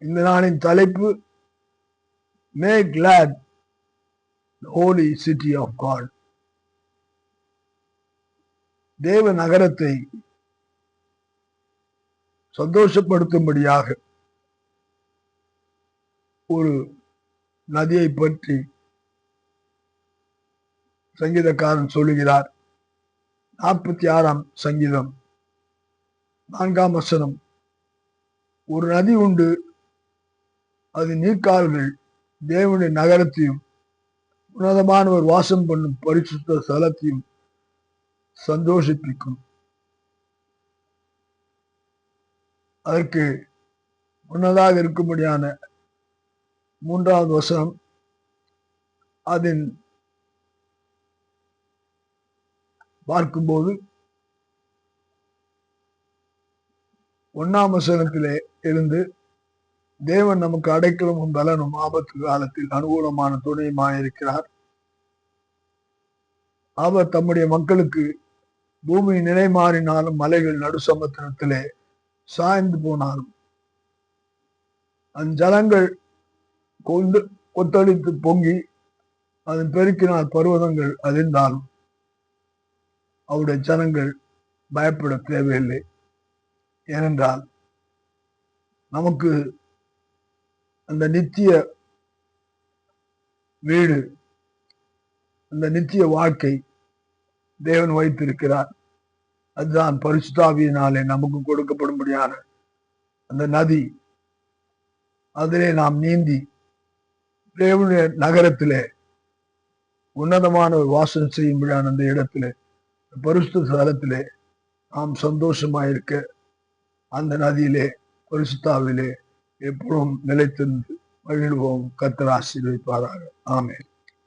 இந்த நாளின் தலைப்பு Make glad the holy city of God. தேவ நகரத்தை சந்தோஷப்படுத்தும்படியாக ஒரு நதியை பற்றி சங்கீதக்காரன் சொல்லுகிறார். 46ஆம் சங்கீதம் 4ஆம் வசனம். ஒரு நதி உண்டு, அது நீர்க்கால்கள் தேவனுடைய நகரத்தையும் உன்னதமானவர் வாசம் பண்ணும் பரிசுத்த ஸ்தலத்தையும் சந்தோஷிப்பிக்கும். அதற்கு முன்னதாக இருக்கும்படியான 3வது வசனம், அதன் பார்க்கும்போது 1ஆம் வசனத்திலே இருந்து தேவன் நமக்கு அடைக்கலமும் பலனும் ஆபத்து காலத்தில் அனுகூலமான துணையுமாயிருக்கிறார். அவர் தம்முடைய மக்களுக்கு பூமி நிலை மாறினாலும் மலைகள் நடுசமுத்திரத்திலே சாய்ந்து போனாலும் அந்த ஜலங்கள் கொத்தளித்து பொங்கி அதன் பெருக்கினால் பர்வதங்கள் அதிர்ந்தாலும் அவருடைய ஜனங்கள் பயப்பட தேவையில்லை. ஏனென்றால் நமக்கு அந்த நித்திய வீடு, அந்த நித்திய வாழ்க்கை தேவன் வைத்திருக்கிறார். அதுதான் பரிசுத்தாவியினாலே நமக்கு கொடுக்கப்படும்படியான அந்த நதி. அதிலே நாம் நீந்தி தேவனுடைய நகரத்திலே உன்னதமான ஒரு வாசம் செய்யும்படியான அந்த இடத்திலே, பரிசுத்த ஸ்தலத்திலே நாம் சந்தோஷமாயிருக்க அந்த நதியிலே பரிசுத்தாவிலே எப்பொழுதும் நிலைத்திருந்து மகிழ்வோம். கர்த்தர் ஆசீர்வதிப்பாராக. ஆமென்.